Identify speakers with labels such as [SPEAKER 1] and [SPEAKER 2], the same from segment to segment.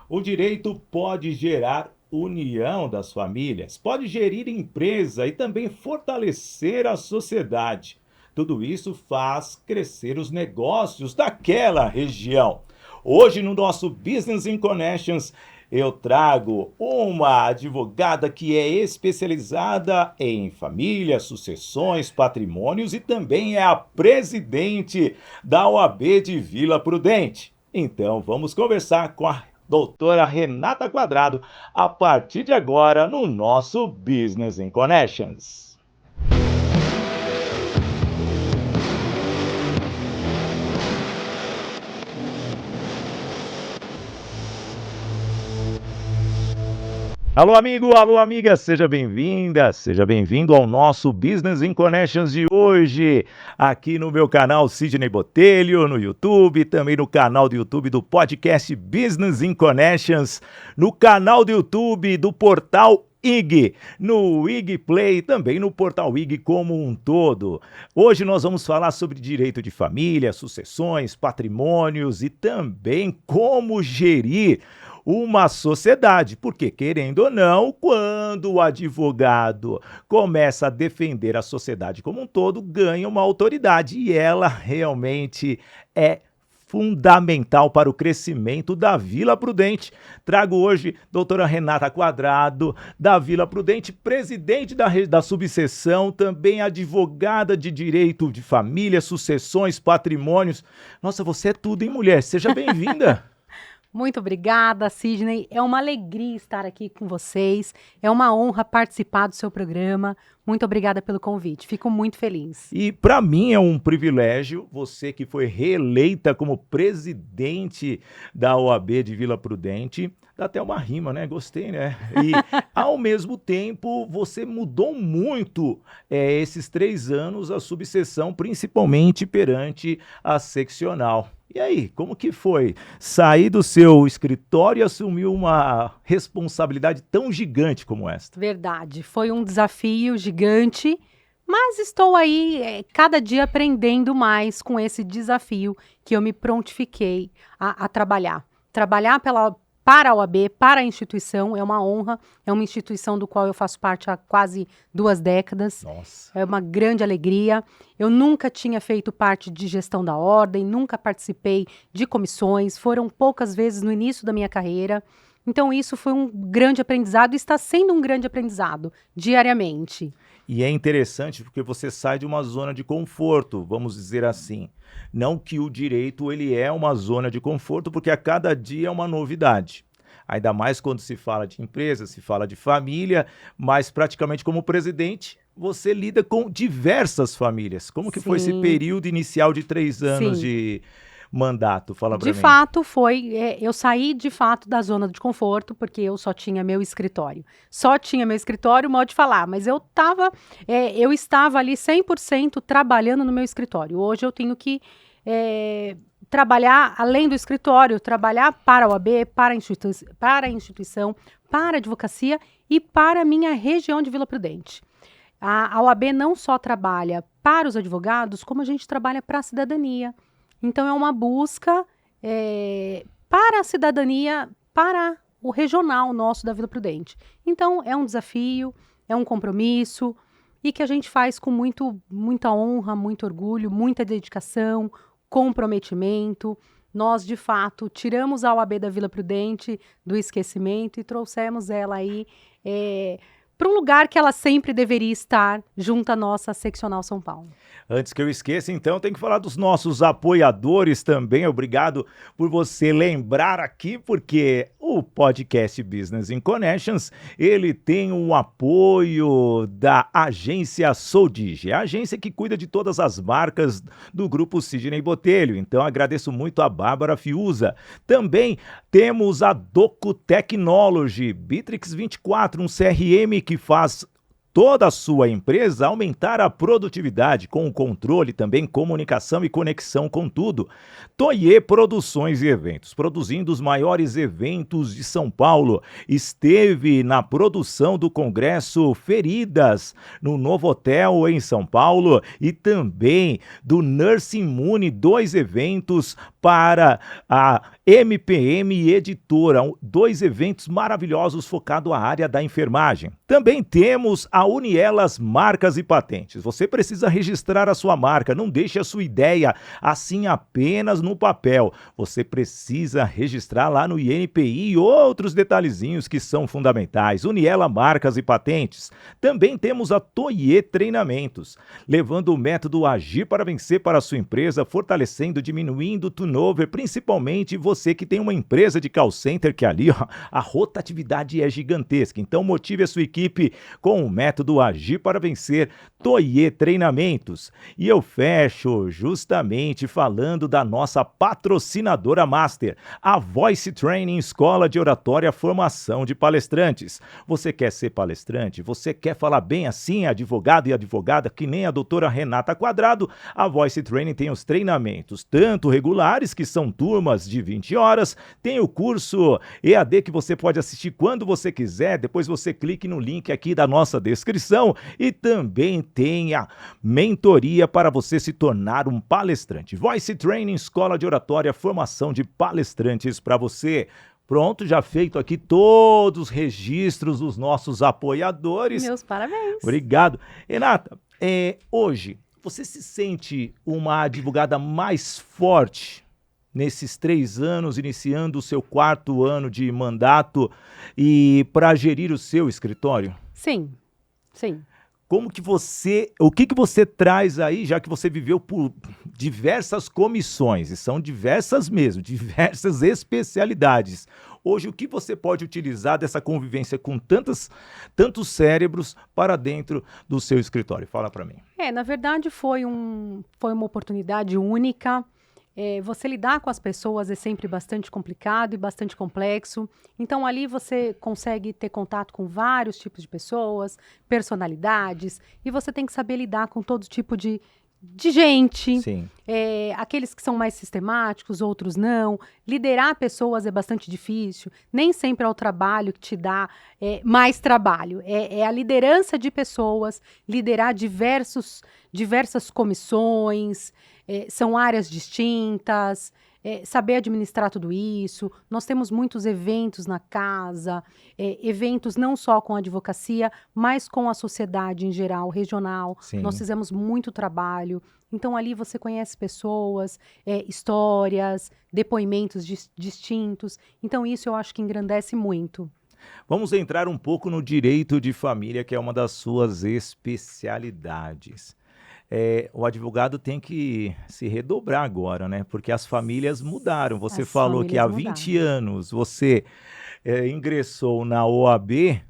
[SPEAKER 1] O direito pode gerar união das famílias, pode gerir empresa e também fortalecer a sociedade. Tudo isso faz crescer os negócios daquela região. Hoje, no nosso Business in Connections, eu trago uma advogada que é especializada em família, sucessões, patrimônios e também é a presidente da OAB de Vila Prudente. Então, vamos conversar com a doutora Renata Quadrado a partir de agora no nosso Business in Connections. Alô, amigo, alô, amiga, seja bem-vinda, seja bem-vindo ao nosso Business in Connections de hoje, aqui no meu canal Sidney Botelho, no YouTube, também no canal do YouTube do podcast Business in Connections, no canal do YouTube do portal IG, no IG Play, também no portal IG como um todo. Hoje nós vamos falar sobre direito de família, sucessões, patrimônios e também como gerir uma sociedade, porque querendo ou não, quando o advogado começa a defender a sociedade como um todo, ganha uma autoridade e ela realmente é fundamental para o crescimento da Vila Prudente. Trago hoje doutora Renata Quadrado, da Vila Prudente, presidente da subseção, também advogada de direito de família, sucessões, patrimônios. Nossa, você é tudo, hein, mulher? Seja bem-vinda.
[SPEAKER 2] Muito obrigada, Sidney. É uma alegria estar aqui com vocês. É uma honra participar do seu programa. Muito obrigada pelo convite. Fico muito feliz.
[SPEAKER 1] E para mim é um privilégio, você que foi reeleita como presidente da OAB de Vila Prudente. Dá até uma rima, né? Gostei, né? E, ao mesmo tempo, você mudou muito esses 3 anos a subseção, principalmente perante a seccional. E aí, como que foi sair do seu escritório e assumir uma responsabilidade tão gigante como esta?
[SPEAKER 2] Verdade, foi um desafio gigante, mas estou aí cada dia aprendendo mais com esse desafio que eu me prontifiquei a trabalhar. Trabalhar para a OAB, para a instituição, é uma honra, é uma instituição do qual eu faço parte há quase 2 décadas.
[SPEAKER 1] Nossa.
[SPEAKER 2] É uma grande alegria. Eu nunca tinha feito parte de gestão da ordem, nunca participei de comissões, foram poucas vezes no início da minha carreira. Então isso foi um grande aprendizado e está sendo um grande aprendizado diariamente.
[SPEAKER 1] E é interessante porque você sai de uma zona de conforto, vamos dizer assim. Não que o direito ele é uma zona de conforto, porque a cada dia é uma novidade. Ainda mais quando se fala de empresa, se fala de família, mas praticamente como presidente, você lida com diversas famílias. Como que foi esse
[SPEAKER 2] Sim.
[SPEAKER 1] período inicial de 3 anos
[SPEAKER 2] Sim.
[SPEAKER 1] de mandato? Fala para
[SPEAKER 2] De
[SPEAKER 1] mim.
[SPEAKER 2] fato, eu saí de fato da zona de conforto, porque eu só tinha meu escritório. Só tinha meu escritório, mal de falar, mas eu estava ali 100% trabalhando no meu escritório. Hoje eu tenho que trabalhar além do escritório, trabalhar para a OAB, para a instituição, para a advocacia e para a minha região de Vila Prudente. A OAB não só trabalha para os advogados, como a gente trabalha para a cidadania. Então, é uma busca para a cidadania, para o regional nosso da Vila Prudente. Então, é um desafio, é um compromisso e que a gente faz com muita honra, muito orgulho, muita dedicação, comprometimento. Nós, de fato, tiramos a OAB da Vila Prudente do esquecimento e trouxemos ela aí para um lugar que ela sempre deveria estar, junto à nossa seccional São Paulo.
[SPEAKER 1] Antes que eu esqueça, então, tem que falar dos nossos apoiadores também. Obrigado por você lembrar aqui, porque o podcast Business in Connections, ele tem um apoio da agência Sodige, a agência que cuida de todas as marcas do grupo Sidney Botelho. Então, agradeço muito a Bárbara Fiuza. Também temos a Doco Technology, Bitrix 24, um CRM que faz toda a sua empresa aumentar a produtividade com o controle, também comunicação e conexão com tudo. Toye Produções e Eventos, produzindo os maiores eventos de São Paulo. Esteve na produção do Congresso Feridas, no Novo Hotel em São Paulo, e também do Nursing Mune, 2 eventos para a MPM e Editora, 2 eventos maravilhosos focados à área da enfermagem. Também temos a Unielas Marcas e Patentes. Você precisa registrar a sua marca, não deixe a sua ideia assim apenas no papel. Você precisa registrar lá no INPI e outros detalhezinhos que são fundamentais. Uniela Marcas e Patentes. Também temos a Toye Treinamentos, levando o método Agir para Vencer para a sua empresa, fortalecendo, diminuindo o turnover, principalmente você que tem uma empresa de call center que ali a rotatividade é gigantesca. Então motive a sua equipe com o método Agir para Vencer, Toye Treinamentos. E eu fecho justamente falando da nossa patrocinadora master, a Voice Training Escola de Oratória Formação de Palestrantes. Você quer ser palestrante? Você quer falar bem assim, advogado e advogada, que nem a doutora Renata Quadrado? A Voice Training tem os treinamentos, tanto regulares, que são turmas de 20 horas, tem o curso EAD que você pode assistir quando você quiser, depois você clique no link aqui da nossa descrição, e também tem a mentoria para você se tornar um palestrante. Voice Training Escola de Oratória Formação de Palestrantes para você. Pronto, já feito aqui todos os registros dos nossos apoiadores.
[SPEAKER 2] Meus parabéns.
[SPEAKER 1] Obrigado. Renata, hoje você se sente uma advogada mais forte nesses 3 anos, iniciando o seu 4º ano de mandato e para gerir o seu escritório?
[SPEAKER 2] Sim, sim.
[SPEAKER 1] O que você traz aí, já que você viveu por diversas comissões, e são diversas mesmo, diversas especialidades. Hoje, o que você pode utilizar dessa convivência com tantos cérebros para dentro do seu escritório? Fala para mim.
[SPEAKER 2] Na verdade, foi uma oportunidade única. Você lidar com as pessoas é sempre bastante complicado e bastante complexo. Então, ali você consegue ter contato com vários tipos de pessoas, personalidades, e você tem que saber lidar com todo tipo de gente.
[SPEAKER 1] Sim.
[SPEAKER 2] Aqueles que são mais sistemáticos, outros não. Liderar pessoas é bastante difícil. Nem sempre é o trabalho que te dá mais trabalho. É a liderança de pessoas, liderar diversas comissões, são áreas distintas, saber administrar tudo isso. Nós temos muitos eventos na casa, eventos não só com a advocacia, mas com a sociedade em geral, regional.
[SPEAKER 1] Sim.
[SPEAKER 2] Nós fizemos muito trabalho. Então, ali você conhece pessoas, histórias, depoimentos distintos. Então, isso eu acho que engrandece muito.
[SPEAKER 1] Vamos entrar um pouco no direito de família, que é uma das suas especialidades. O advogado tem que se redobrar agora, né? Porque as famílias mudaram. Você
[SPEAKER 2] As
[SPEAKER 1] falou que há
[SPEAKER 2] famílias
[SPEAKER 1] 20 anos você ingressou na OAB.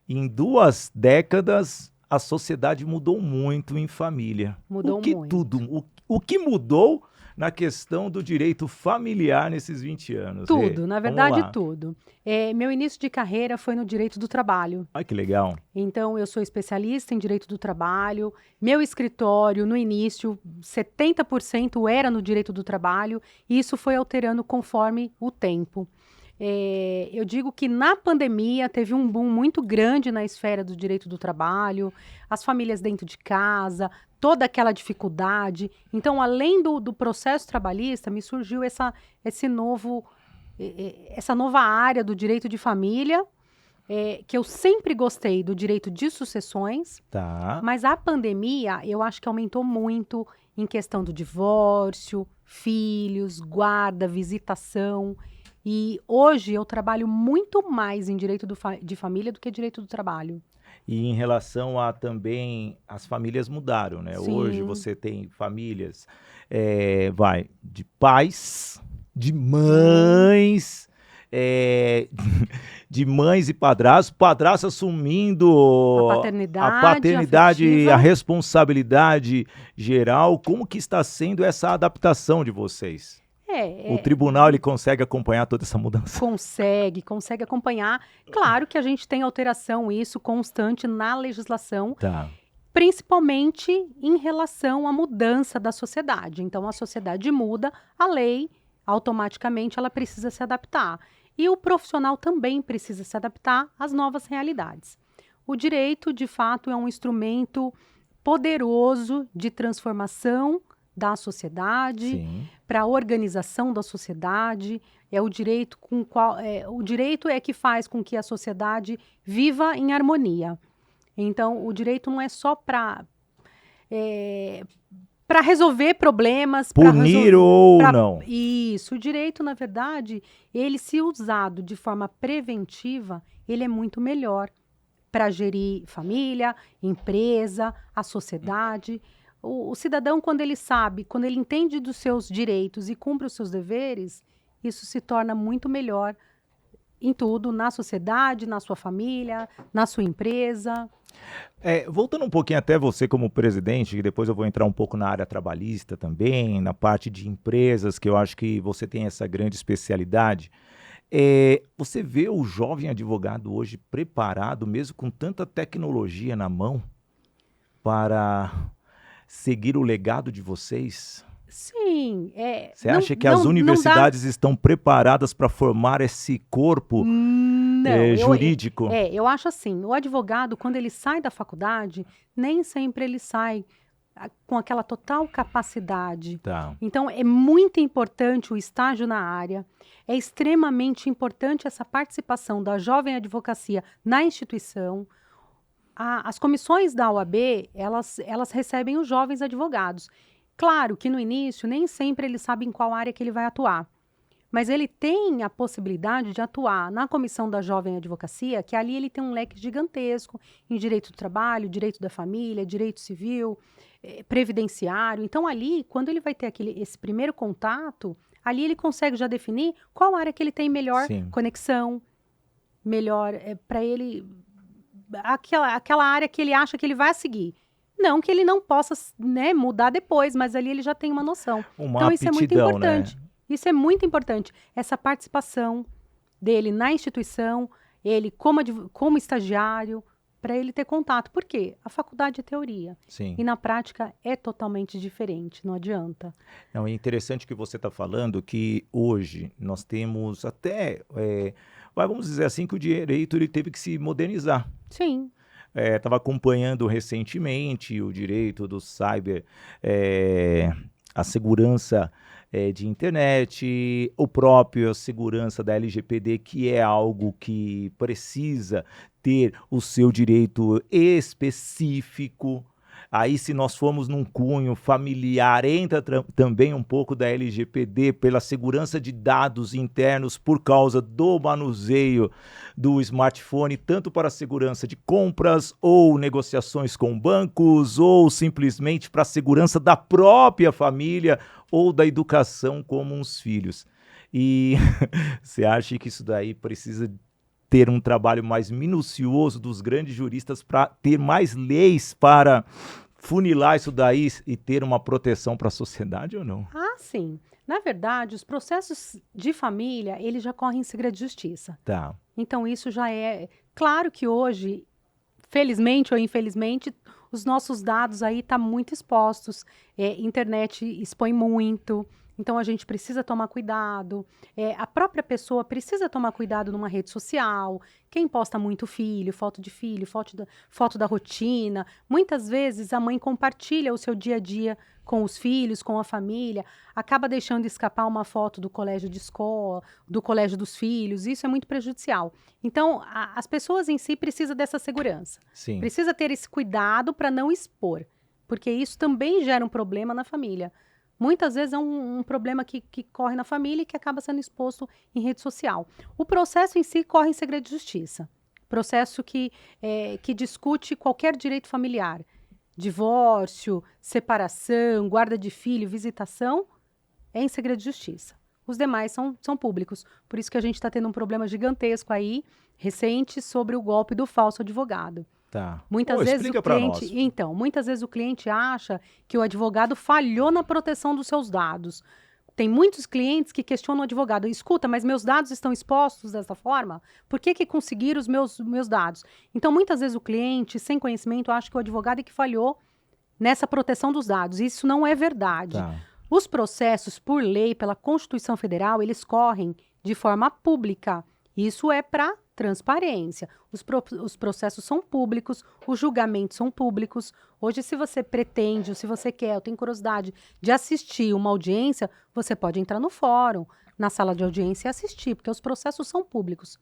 [SPEAKER 1] Em 2 décadas, a sociedade mudou muito em família.
[SPEAKER 2] Mudou muito.
[SPEAKER 1] O que mudou na questão do direito familiar nesses 20 anos?
[SPEAKER 2] Tudo, na
[SPEAKER 1] Vamos
[SPEAKER 2] verdade,
[SPEAKER 1] lá.
[SPEAKER 2] tudo. Meu início de carreira foi no direito do trabalho.
[SPEAKER 1] Ai, que legal.
[SPEAKER 2] Então, eu sou especialista em direito do trabalho. Meu escritório, no início, 70% era no direito do trabalho, e isso foi alterando conforme o tempo. Eu digo que na pandemia teve um boom muito grande na esfera do direito do trabalho, as famílias dentro de casa, toda aquela dificuldade. Então, além do processo trabalhista, me surgiu essa nova área do direito de família, que eu sempre gostei do direito de sucessões,
[SPEAKER 1] Tá.
[SPEAKER 2] mas a pandemia eu acho que aumentou muito em questão do divórcio, filhos, guarda, visitação. E hoje eu trabalho muito mais em direito de família do que direito do trabalho.
[SPEAKER 1] E em relação a também, as famílias mudaram, né?
[SPEAKER 2] Sim.
[SPEAKER 1] Hoje você tem famílias, de pais, de mães, de mães e padrasto assumindo
[SPEAKER 2] A
[SPEAKER 1] a
[SPEAKER 2] paternidade
[SPEAKER 1] paternidade,
[SPEAKER 2] afetiva.
[SPEAKER 1] a responsabilidade geral. Como que está sendo essa adaptação de vocês? O tribunal, ele consegue acompanhar toda essa mudança?
[SPEAKER 2] Consegue acompanhar. Claro que a gente tem alteração, isso constante na legislação,
[SPEAKER 1] Tá.
[SPEAKER 2] principalmente em relação à mudança da sociedade. Então, a sociedade muda, a lei, automaticamente, ela precisa se adaptar. E o profissional também precisa se adaptar às novas realidades. O direito, de fato, é um instrumento poderoso de transformação da sociedade,
[SPEAKER 1] Sim.
[SPEAKER 2] para a organização da sociedade. é o direito o direito é que faz com que a sociedade viva em harmonia. Então, o direito não é só para resolver problemas,
[SPEAKER 1] Punir ou não.
[SPEAKER 2] Isso, o direito, na verdade, ele se usado de forma preventiva, ele é muito melhor para gerir família, empresa, a sociedade. O cidadão, quando ele sabe, quando ele entende dos seus direitos e cumpre os seus deveres, isso se torna muito melhor em tudo, na sociedade, na sua família, na sua empresa.
[SPEAKER 1] Voltando um pouquinho até você como presidente, e depois eu vou entrar um pouco na área trabalhista também, na parte de empresas, que eu acho que você tem essa grande especialidade. Você vê o jovem advogado hoje preparado, mesmo com tanta tecnologia na mão, para seguir o legado de vocês?
[SPEAKER 2] Sim.
[SPEAKER 1] Você acha que as universidades estão preparadas para formar esse corpo jurídico?
[SPEAKER 2] Eu acho assim, o advogado, quando ele sai da faculdade, nem sempre ele sai com aquela total capacidade.
[SPEAKER 1] Tá.
[SPEAKER 2] Então, é muito importante o estágio na área, é extremamente importante essa participação da jovem advocacia na instituição. As comissões da OAB, elas recebem os jovens advogados. Claro que no início, nem sempre ele sabe em qual área que ele vai atuar. Mas ele tem a possibilidade de atuar na comissão da jovem advocacia, que ali ele tem um leque gigantesco em direito do trabalho, direito da família, direito civil, previdenciário. Então ali, quando ele vai ter esse primeiro contato, ali ele consegue já definir qual área que ele tem melhor conexão, melhor para ele, aquela área que ele acha que ele vai seguir. Não que ele não possa, né, mudar depois, mas ali ele já tem uma noção. Então isso é muito importante. Isso é muito importante, essa participação dele na instituição, ele como estagiário, para ele ter contato. Por quê? A faculdade é teoria.
[SPEAKER 1] Sim.
[SPEAKER 2] E na prática é totalmente diferente, não adianta.
[SPEAKER 1] Não, é interessante que você está falando que hoje nós temos até, vamos dizer assim, que o direito ele teve que se modernizar.
[SPEAKER 2] Sim.
[SPEAKER 1] Estava acompanhando recentemente o direito do cyber, a segurança de internet, o próprio segurança da LGPD, que é algo que precisa ter o seu direito específico. Aí, se nós formos num cunho familiar, entra também um pouco da LGPD pela segurança de dados internos por causa do manuseio do smartphone, tanto para a segurança de compras ou negociações com bancos, ou simplesmente para a segurança da própria família ou da educação como os filhos. E você acha que isso daí precisa ter um trabalho mais minucioso dos grandes juristas para ter mais leis para funilar isso daí e ter uma proteção para a sociedade ou não?
[SPEAKER 2] Ah, sim. Na verdade, os processos de família, eles já correm em segredo de justiça.
[SPEAKER 1] Tá.
[SPEAKER 2] Então, isso já é... Claro que hoje, felizmente ou infelizmente, os nossos dados aí estão muito expostos. Internet expõe muito. Então, a gente precisa tomar cuidado. A própria pessoa precisa tomar cuidado numa rede social. Quem posta muito filho, foto da rotina. Muitas vezes, a mãe compartilha o seu dia a dia com os filhos, com a família. Acaba deixando escapar uma foto do colégio de escola, do colégio dos filhos. Isso é muito prejudicial. Então, as pessoas em si precisam dessa segurança.
[SPEAKER 1] Sim.
[SPEAKER 2] Precisa ter esse cuidado para não expor. Porque isso também gera um problema na família. Muitas vezes é um problema que corre na família e que acaba sendo exposto em rede social. O processo em si corre em segredo de justiça. Processo que discute qualquer direito familiar. Divórcio, separação, guarda de filho, visitação, é em segredo de justiça. Os demais são públicos. Por isso que a gente está tendo um problema gigantesco aí, recente, sobre o golpe do falso advogado.
[SPEAKER 1] Tá.
[SPEAKER 2] Muitas vezes o cliente acha que o advogado falhou na proteção dos seus dados. Tem muitos clientes que questionam o advogado. Escuta, mas meus dados estão expostos dessa forma? Por que conseguiram os meus dados? Então, muitas vezes o cliente, sem conhecimento, acha que o advogado é que falhou nessa proteção dos dados. Isso não é verdade.
[SPEAKER 1] Tá.
[SPEAKER 2] Os processos, por lei, pela Constituição Federal, eles correm de forma pública. Isso é para transparência. Os processos são públicos, os julgamentos são públicos. Hoje, se você pretende, ou se você quer, ou tem curiosidade de assistir uma audiência, você pode entrar no fórum. na sala de audiência e assistir, porque os processos são públicos,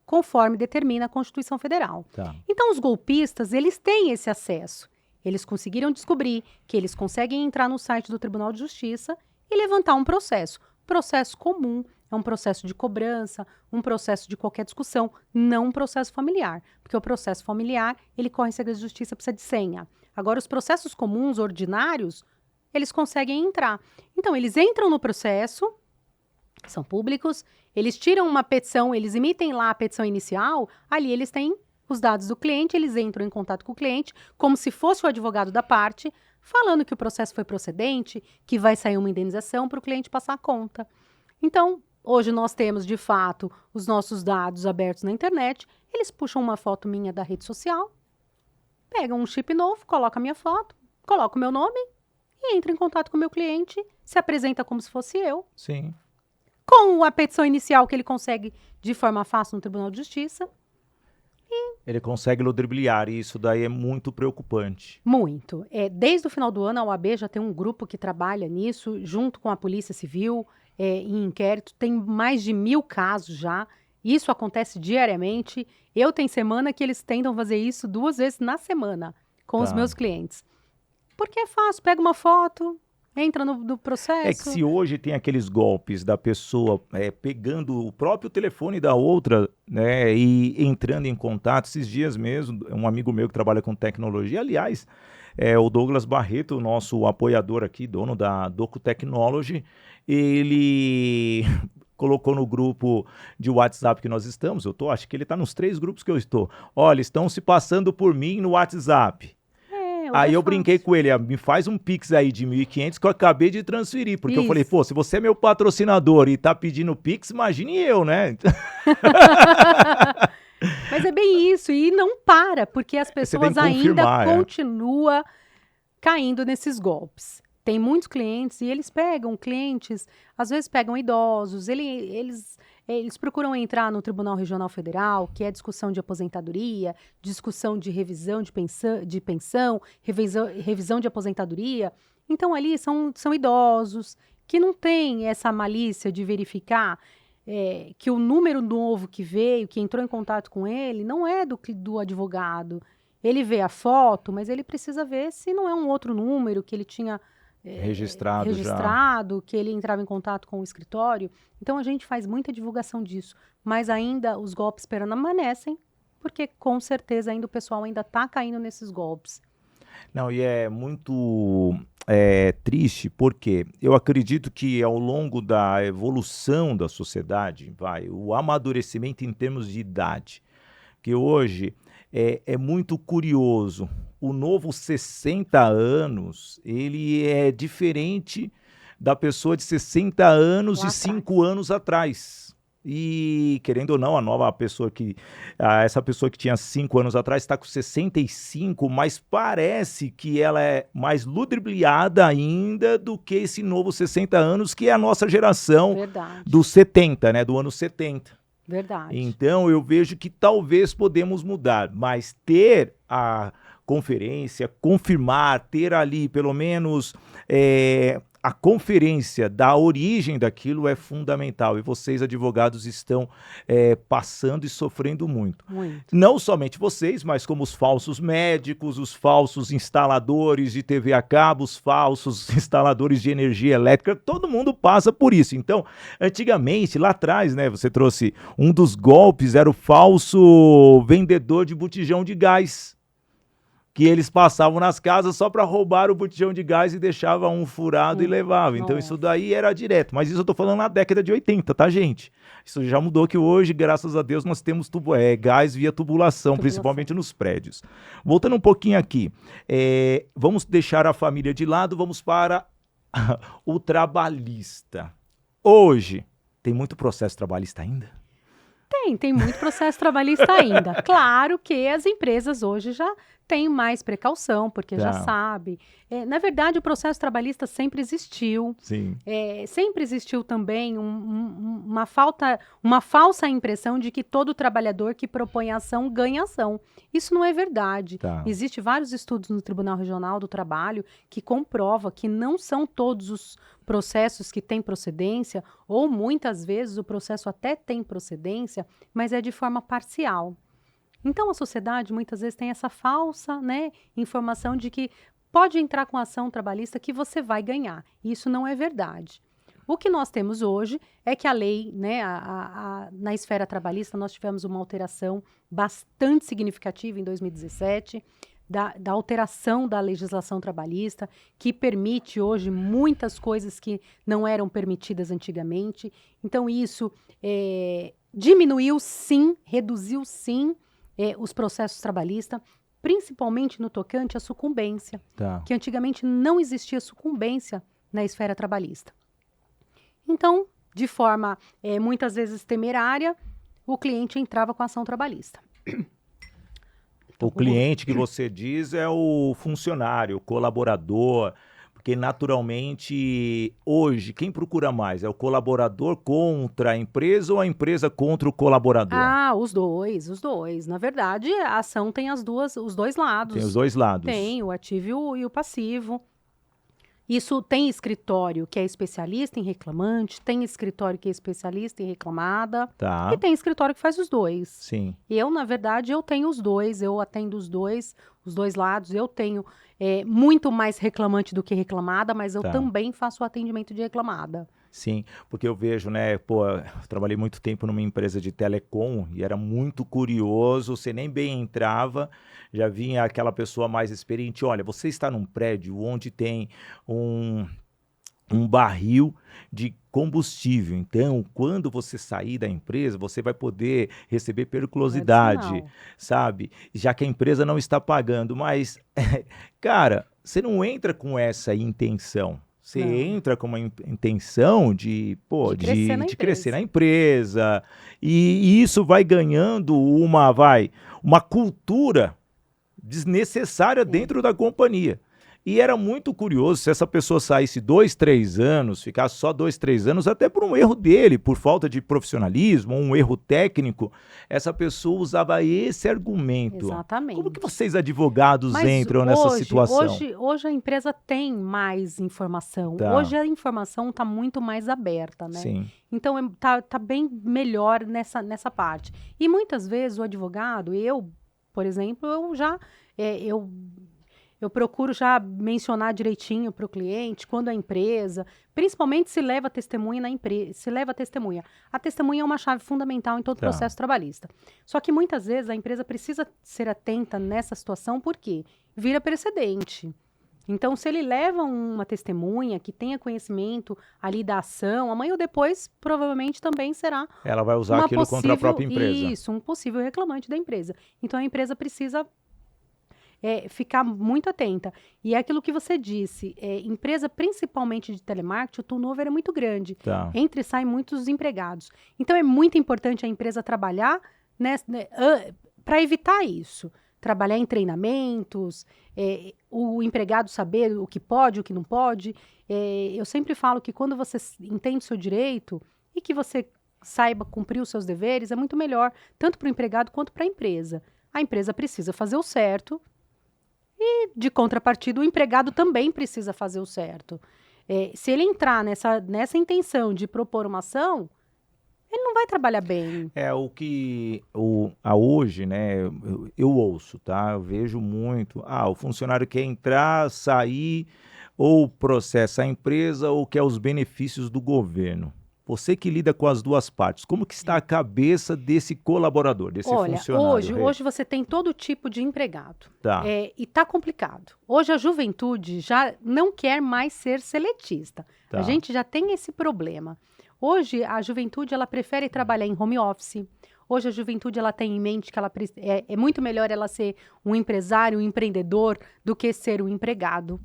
[SPEAKER 2] conforme determina a Constituição Federal.
[SPEAKER 1] Tá.
[SPEAKER 2] Então, os golpistas, eles têm esse acesso. Eles conseguiram descobrir que eles conseguem entrar no site do Tribunal de Justiça e levantar um processo. Processo comum, é um processo de cobrança, um processo de qualquer discussão, não um processo familiar. Porque o processo familiar, ele corre em segredo de justiça, precisa de senha. Agora, os processos comuns, ordinários, eles conseguem entrar. Então, eles entram no processo, são públicos, eles tiram uma petição, eles emitem lá a petição inicial, ali eles têm os dados do cliente, eles entram em contato com o cliente, como se fosse o advogado da parte, falando que o processo foi procedente, que vai sair uma indenização para o cliente passar a conta. Então, hoje nós temos, de fato, os nossos dados abertos na internet, eles puxam uma foto minha da rede social, pegam um chip novo, colocam a minha foto, colocam o meu nome e entram em contato com o meu cliente, se apresenta como se fosse eu,
[SPEAKER 1] Sim.
[SPEAKER 2] com a petição inicial que ele consegue de forma fácil no Tribunal de Justiça.
[SPEAKER 1] Ele consegue ludibriar e isso daí é muito preocupante.
[SPEAKER 2] Muito. Desde o final do ano, a OAB já tem um grupo que trabalha nisso, junto com a Polícia Civil, em inquérito. Tem mais de 1000 casos já. Isso acontece diariamente. Eu tenho semana que eles tentam fazer isso 2 vezes na semana com os meus clientes. Porque é fácil, pega uma foto, entra no processo.
[SPEAKER 1] É que se hoje tem aqueles golpes da pessoa pegando o próprio telefone da outra, né, e entrando em contato, esses dias mesmo, um amigo meu que trabalha com tecnologia, aliás, o Douglas Barreto, nosso apoiador aqui, dono da Doco Technology, ele colocou no grupo de WhatsApp que nós estamos, acho que ele está nos 3 grupos que eu estou. Olha, estão se passando por mim no WhatsApp. Aí eu brinquei com ele, me faz um Pix aí de 1.500 que eu acabei de transferir, porque eu falei, pô, se você é meu patrocinador e tá pedindo Pix, imagine eu, né?
[SPEAKER 2] Mas é bem isso, e não para, porque as pessoas ainda continuam caindo nesses golpes. Tem muitos clientes e eles pegam clientes, às vezes pegam idosos, eles procuram entrar no Tribunal Regional Federal, que é discussão de aposentadoria, discussão de revisão de pensão, revisão de aposentadoria. Então, ali são idosos que não têm essa malícia de verificar que o número novo que veio, que entrou em contato com ele, não é do advogado. Ele vê a foto, mas ele precisa ver se não é um outro número que ele tinha registrado, que ele entrava em contato com o escritório. Então, a gente faz muita divulgação disso. Mas ainda os golpes permanecem, porque com certeza ainda o pessoal ainda está caindo nesses golpes.
[SPEAKER 1] Não, e é muito triste, porque eu acredito que ao longo da evolução da sociedade, o amadurecimento em termos de idade, que hoje é muito curioso. O novo 60 anos, ele é diferente da pessoa de 60 anos e 5 anos atrás. E, querendo ou não, essa pessoa que tinha 5 anos atrás está com 65, mas parece que ela é mais ludibriada ainda do que esse novo 60 anos, que é a nossa geração dos 70, né, do ano 70.
[SPEAKER 2] Verdade.
[SPEAKER 1] Então, eu vejo que talvez podemos mudar, mas ter a conferência, confirmar, ter ali pelo menos a conferência da origem daquilo é fundamental. E vocês, advogados, estão passando e sofrendo muito. Não somente vocês, mas como os falsos médicos, os falsos instaladores de TV a cabo, os falsos instaladores de energia elétrica, todo mundo passa por isso. Então, antigamente, lá atrás, né, você trouxe um dos golpes, era o falso vendedor de botijão de gás, que eles passavam nas casas só para roubar o botijão de gás e deixavam um furado e levavam. Então, isso daí era direto. Mas isso eu tô falando na década de 80, tá, gente? Isso já mudou, que hoje, graças a Deus, nós temos gás via tubulação, principalmente nos prédios. Voltando um pouquinho aqui, vamos deixar a família de lado, vamos para o trabalhista. Hoje, tem muito processo trabalhista ainda?
[SPEAKER 2] Tem muito processo trabalhista ainda. Claro que as empresas hoje já têm mais precaução, porque já sabe. Na verdade, o processo trabalhista sempre existiu.
[SPEAKER 1] Sim.
[SPEAKER 2] Sempre existiu também uma falsa impressão de que todo trabalhador que propõe ação ganha ação. Isso não é verdade. Existem vários estudos no Tribunal Regional do Trabalho que comprovam que não são todos os processos que têm procedência, ou muitas vezes o processo até tem procedência, mas é de forma parcial. Então, a sociedade muitas vezes tem essa falsa, né, informação de que pode entrar com ação trabalhista que você vai ganhar. Isso não é verdade. O que nós temos hoje é que a lei, né, na esfera trabalhista, nós tivemos uma alteração bastante significativa em 2017, da alteração da legislação trabalhista, que permite hoje muitas coisas que não eram permitidas antigamente. Então, isso diminuiu sim, reduziu sim os processos trabalhistas, principalmente no tocante à sucumbência, que antigamente não existia sucumbência na esfera trabalhista. Então, de forma muitas vezes temerária, o cliente entrava com a ação trabalhista.
[SPEAKER 1] O cliente que você diz é o funcionário, o colaborador, porque naturalmente hoje quem procura mais? É o colaborador contra a empresa ou a empresa contra o colaborador?
[SPEAKER 2] Ah, os dois, os dois. Na verdade, a ação tem os dois lados.
[SPEAKER 1] Tem os dois lados.
[SPEAKER 2] Tem o ativo e o passivo. Isso tem escritório que é especialista em reclamante, tem escritório que é especialista em reclamada, e tem escritório que faz os dois.
[SPEAKER 1] Sim.
[SPEAKER 2] Eu, na verdade, eu tenho os dois, eu atendo os dois lados. Eu tenho muito mais reclamante do que reclamada, mas eu também faço o atendimento de reclamada.
[SPEAKER 1] Sim, porque eu vejo, né, eu trabalhei muito tempo numa empresa de telecom e era muito curioso, você nem bem entrava, já vinha aquela pessoa mais experiente, olha, você está num prédio onde tem um barril de combustível, então quando você sair da empresa, você vai poder receber periculosidade, sabe? Já que a empresa não está pagando, mas, cara, você não entra com essa intenção. Você entra com uma intenção de crescer na empresa. E isso vai ganhando uma cultura desnecessária dentro da companhia. E era muito curioso se essa pessoa saísse 2, 3 anos, ficasse só 2, 3 anos, até por um erro dele, por falta de profissionalismo, um erro técnico, essa pessoa usava esse argumento.
[SPEAKER 2] Exatamente.
[SPEAKER 1] Como que vocês advogados entram nessa situação?
[SPEAKER 2] Hoje a empresa tem mais informação. Hoje a informação está muito mais aberta, né?
[SPEAKER 1] Sim.
[SPEAKER 2] Então tá bem melhor nessa parte. E muitas vezes o advogado, por exemplo, eu procuro já mencionar direitinho para o cliente, quando a empresa, principalmente se leva testemunha na empresa, se leva testemunha. A testemunha é uma chave fundamental em todo processo trabalhista. Só que muitas vezes a empresa precisa ser atenta nessa situação, porque vira precedente. Então, se ele leva uma testemunha que tenha conhecimento ali da ação, amanhã ou depois, provavelmente também será
[SPEAKER 1] ela vai usar aquilo contra a própria empresa.
[SPEAKER 2] Isso, um possível reclamante da empresa. Então, a empresa precisa ficar muito atenta. E é aquilo que você disse, empresa principalmente de telemarketing, o turnover é muito grande. Entra e sai muitos empregados. Então, é muito importante a empresa trabalhar para evitar isso. Trabalhar em treinamentos, o empregado saber o que pode, o que não pode. Eu sempre falo que quando você entende o seu direito e que você saiba cumprir os seus deveres, é muito melhor, tanto para o empregado quanto para a empresa. A empresa precisa fazer o certo e, de contrapartida, o empregado também precisa fazer o certo. Se ele entrar nessa intenção de propor uma ação, ele não vai trabalhar bem.
[SPEAKER 1] O que hoje, né, eu ouço, tá? Eu vejo muito, o funcionário quer entrar, sair, ou processa a empresa, ou quer os benefícios do governo. Você que lida com as duas partes, como que está a cabeça desse colaborador, desse funcionário?
[SPEAKER 2] Hoje você tem todo tipo de empregado. E está complicado. Hoje a juventude já não quer mais ser seletista. A gente já tem esse problema. Hoje a juventude ela prefere trabalhar em home office. Hoje a juventude ela tem em mente que é muito melhor ela ser um empresário, um empreendedor, do que ser um empregado.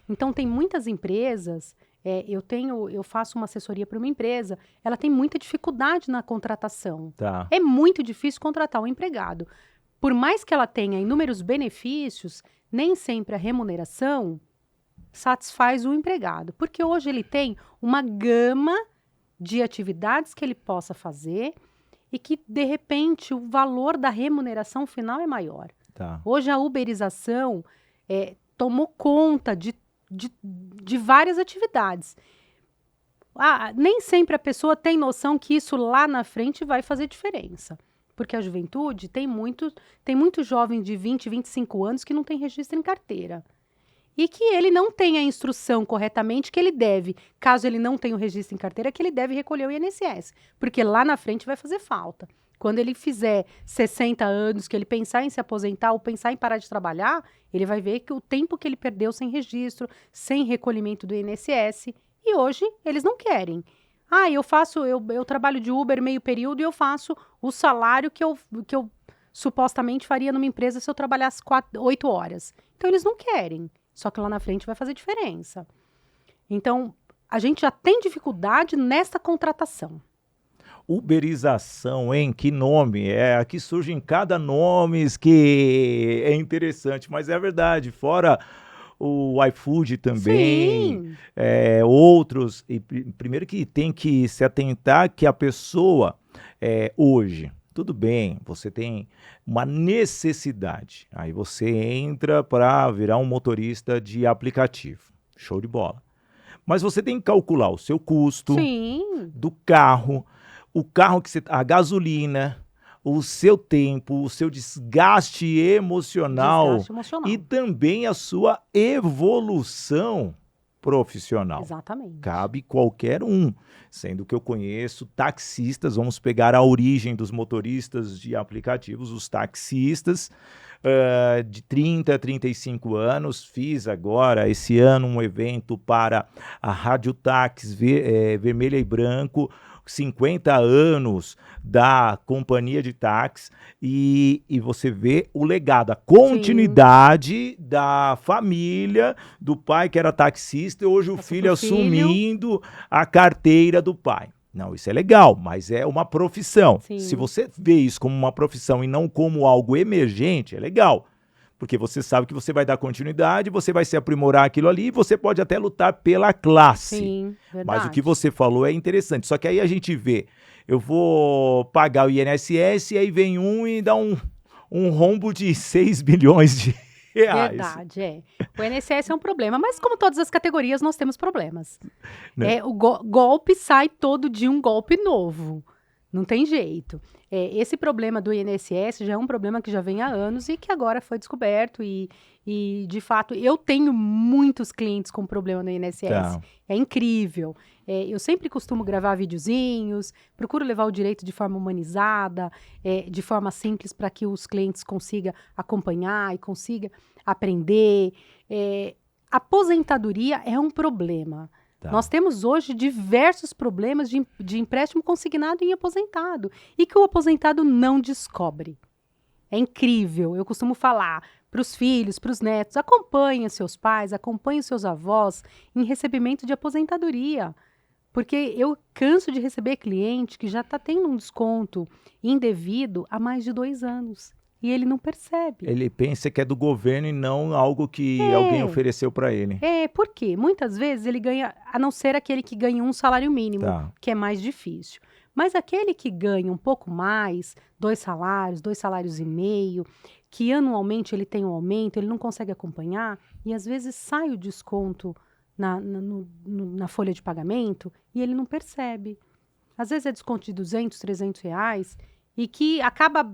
[SPEAKER 2] Então tem muitas empresas... eu faço uma assessoria para uma empresa, ela tem muita dificuldade na contratação. É muito difícil contratar um empregado. Por mais que ela tenha inúmeros benefícios, nem sempre a remuneração satisfaz o empregado. Porque hoje ele tem uma gama de atividades que ele possa fazer e que, de repente, o valor da remuneração final é maior. Hoje a uberização tomou conta de várias atividades. Nem sempre a pessoa tem noção que isso lá na frente vai fazer diferença. Porque a juventude tem muito jovem de 20, 25 anos que não tem registro em carteira. E que ele não tem a instrução corretamente que ele deve, caso ele não tenha o registro em carteira, que ele deve recolher o INSS. Porque lá na frente vai fazer falta. Quando ele fizer 60 anos, que ele pensar em se aposentar ou pensar em parar de trabalhar, ele vai ver que o tempo que ele perdeu sem registro, sem recolhimento do INSS, e hoje eles não querem. Eu trabalho de Uber meio período e eu faço o salário que eu supostamente faria numa empresa se eu trabalhasse 8 horas. Então eles não querem, só que lá na frente vai fazer diferença. Então, a gente já tem dificuldade nessa contratação.
[SPEAKER 1] Uberização, hein? Que nome! Aqui surgem cada nomes que é interessante, mas é verdade. Fora o iFood também, outros. E primeiro que tem que se atentar que a pessoa hoje, tudo bem, você tem uma necessidade. Aí você entra para virar um motorista de aplicativo. Show de bola. Mas você tem que calcular o seu custo do carro. O carro a gasolina, o seu tempo, o seu desgaste emocional e também a sua evolução profissional.
[SPEAKER 2] Exatamente.
[SPEAKER 1] Cabe qualquer um, sendo que eu conheço taxistas, vamos pegar a origem dos motoristas de aplicativos, os taxistas de 30 a 35 anos. Fiz agora, esse ano, um evento para a Rádio Táxi Vermelha e Branco, 50 anos da companhia de táxi, e você vê o legado, a continuidade da família, do pai que era taxista e hoje o filho assumindo a carteira do pai. Não, isso é legal, mas é uma profissão. Se você vê isso como uma profissão e não como algo emergente, é legal. Porque você sabe que você vai dar continuidade, você vai se aprimorar aquilo ali, e você pode até lutar pela classe.
[SPEAKER 2] Sim, verdade.
[SPEAKER 1] Mas o que você falou é interessante. Só que aí a gente vê, eu vou pagar o INSS, e aí vem e dá um rombo de 6 bilhões de reais.
[SPEAKER 2] Verdade, O INSS é um problema, mas como todas as categorias, nós temos problemas.
[SPEAKER 1] Né?
[SPEAKER 2] O golpe sai todo dia um golpe novo. Não tem jeito. Esse problema do INSS já é um problema que já vem há anos e que agora foi descoberto e de fato, eu tenho muitos clientes com problema no INSS.
[SPEAKER 1] Tá.
[SPEAKER 2] É incrível. Eu sempre costumo gravar videozinhos, procuro levar o direito de forma humanizada, de forma simples, para que os clientes consigam acompanhar e consigam aprender. Aposentadoria é um problema.
[SPEAKER 1] Tá.
[SPEAKER 2] Nós temos hoje diversos problemas de empréstimo consignado em aposentado e que o aposentado não descobre. É incrível. Eu costumo falar para os filhos, para os netos, acompanhem seus pais, acompanhem seus avós em recebimento de aposentadoria. Porque eu canso de receber cliente que já está tendo um desconto indevido há mais de 2 anos. E ele não percebe.
[SPEAKER 1] Ele pensa que é do governo e não algo que alguém ofereceu para ele.
[SPEAKER 2] Por quê? Muitas vezes ele ganha, a não ser aquele que ganha um salário mínimo, que é mais difícil. Mas aquele que ganha um pouco mais, 2 salários e meio, que anualmente ele tem um aumento, ele não consegue acompanhar, e às vezes sai o desconto na folha de pagamento e ele não percebe. Às vezes é desconto de 200, 300 reais, e que acaba,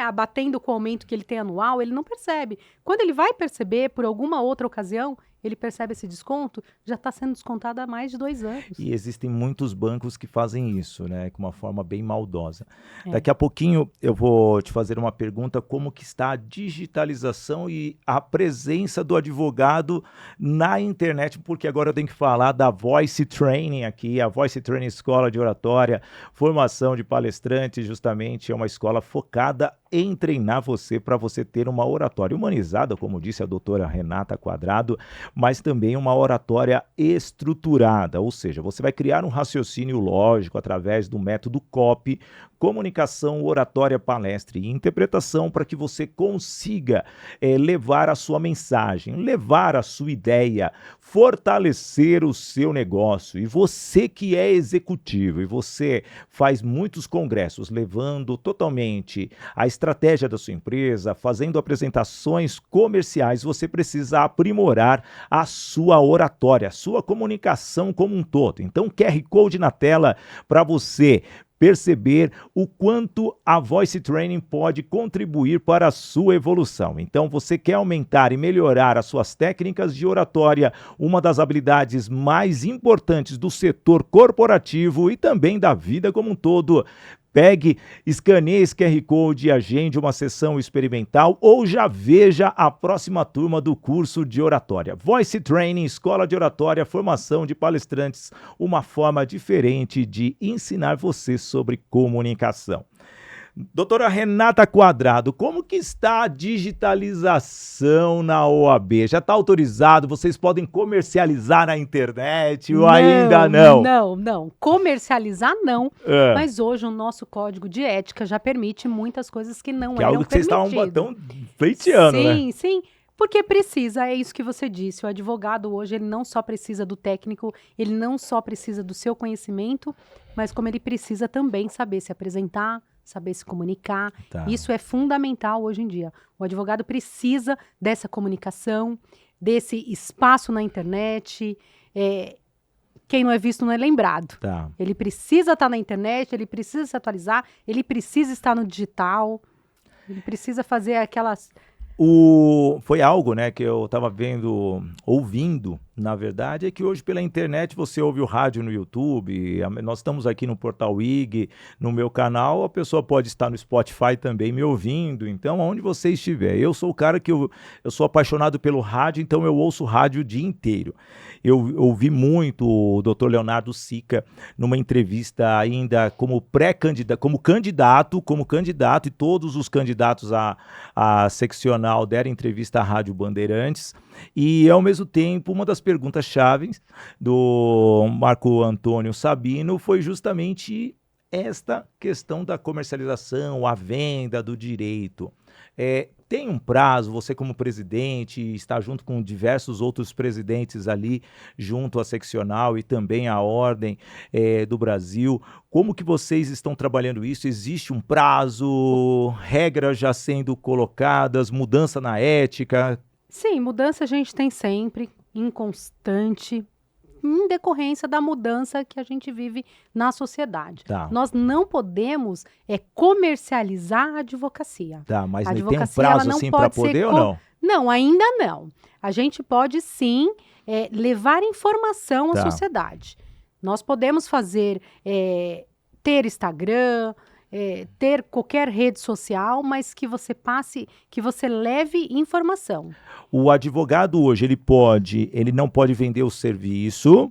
[SPEAKER 2] abatendo com o aumento que ele tem anual, ele não percebe. Quando ele vai perceber, por alguma outra ocasião, ele percebe esse desconto, já está sendo descontado há mais de 2 anos.
[SPEAKER 1] E existem muitos bancos que fazem isso, com uma forma bem maldosa. Daqui a pouquinho eu vou te fazer uma pergunta, como que está a digitalização e a presença do advogado na internet, porque agora eu tenho que falar da Voice Training aqui, a Voice Training Escola de Oratória, formação de palestrantes, justamente é uma escola focada em treinar você para você ter uma oratória humanizada, como disse a doutora Renata Quadrado, mas também uma oratória estruturada, ou seja, você vai criar um raciocínio lógico através do método COP, comunicação, oratória, palestra e interpretação para que você consiga levar a sua mensagem, levar a sua ideia, fortalecer o seu negócio. E você que é executivo e você faz muitos congressos levando totalmente a estratégia da sua empresa, fazendo apresentações comerciais, você precisa aprimorar a sua oratória, a sua comunicação como um todo. Então, QR Code na tela para você perceber o quanto a Voice Training pode contribuir para a sua evolução. Então, você quer aumentar e melhorar as suas técnicas de oratória, uma das habilidades mais importantes do setor corporativo e também da vida como um todo. Pegue, escaneie esse QR Code e agende uma sessão experimental ou já veja a próxima turma do curso de oratória. Voice Training, Escola de Oratória, Formação de Palestrantes, uma forma diferente de ensinar você sobre comunicação. Doutora Renata Quadrado, como que está a digitalização na OAB? Já está autorizado? Vocês podem comercializar na internet ou ainda não?
[SPEAKER 2] Não. Comercializar não, mas hoje o nosso código de ética já permite muitas coisas que não
[SPEAKER 1] Que é
[SPEAKER 2] eram
[SPEAKER 1] algo que vocês
[SPEAKER 2] permitidas.
[SPEAKER 1] estavam pleiteando, né?
[SPEAKER 2] Sim, porque precisa, é isso que você disse. O advogado hoje, ele não só precisa do técnico, ele não só precisa do seu conhecimento, mas como ele precisa também saber se apresentar, saber se comunicar.
[SPEAKER 1] Tá.
[SPEAKER 2] Isso é fundamental hoje em dia. O advogado precisa dessa comunicação, desse espaço na internet. Quem não é visto não é lembrado.
[SPEAKER 1] Tá.
[SPEAKER 2] Ele precisa estar na internet, ele precisa se atualizar, ele precisa estar no digital, ele precisa fazer aquelas...
[SPEAKER 1] Foi algo, né, que eu estava ouvindo, na verdade, é que hoje pela internet você ouve o rádio no YouTube, nós estamos aqui no Portal IG, no meu canal, a pessoa pode estar no Spotify também me ouvindo, então aonde você estiver. Eu sou o cara que eu sou apaixonado pelo rádio, então eu ouço rádio o dia inteiro. Eu ouvi muito o Dr. Leonardo Sica numa entrevista ainda como candidato, e todos os candidatos a seccional deram entrevista à Rádio Bandeirantes, e ao mesmo tempo uma das perguntas-chave do Marco Antônio Sabino foi justamente esta questão da comercialização, a venda do direito. Tem um prazo, você como presidente, está junto com diversos outros presidentes ali, junto à seccional e também à Ordem do Brasil. Como que vocês estão trabalhando isso? Existe um prazo, regras já sendo colocadas, mudança na ética?
[SPEAKER 2] Sim, mudança a gente tem sempre, inconstante, em decorrência da mudança que a gente vive na sociedade.
[SPEAKER 1] Tá.
[SPEAKER 2] Nós não podemos comercializar a advocacia.
[SPEAKER 1] Tá, mas
[SPEAKER 2] A
[SPEAKER 1] tem um
[SPEAKER 2] advocacia,
[SPEAKER 1] prazo
[SPEAKER 2] ela não
[SPEAKER 1] assim para
[SPEAKER 2] pode ser
[SPEAKER 1] poder ou não?
[SPEAKER 2] Não, ainda não. A gente pode sim levar informação à
[SPEAKER 1] Tá.
[SPEAKER 2] sociedade. Nós podemos fazer, ter Instagram, ter qualquer rede social, mas que você leve informação.
[SPEAKER 1] O advogado hoje, ele não pode vender o serviço